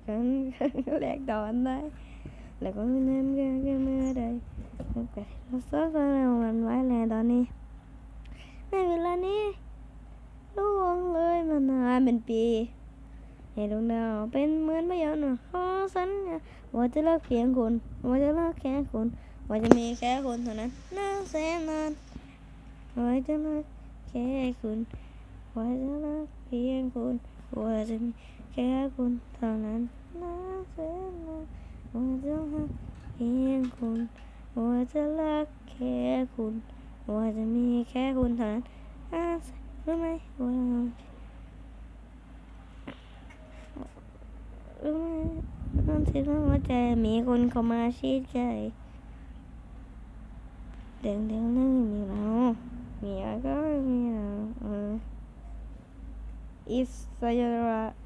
กันแหลกดอนได้แล้วก็เงินก็เมื่อใดแต่เราสักก็วันไว้แล้วตอนนี้ในเวลานี้ล่วงเลยมานานเป็นปีให้ดวงดาวเป็นเหมือนพยานขอสัญญาว่าจะรักเพียงคุณว่าจะรักแค่คุณว่าจะมีแค่คุณเท่านั้นนานแสนนานว่าจะรักแค่คุณว่าจะรักเพียงคุณว่าจะมีแค่คุณเท่านั้นนานแสนนานว่าจะรักเพียงคุณว่าจะรักแค่คุณว่าจะมีแค่คุณเท่านั้นรู้ไหมว่ารู้ไหมตอนที่หัวใจมีคนเข้ามาชิดใกล้เดี๋ยวนั่งมีเรามีอะไรก็ไม่มีเราอิสยาระ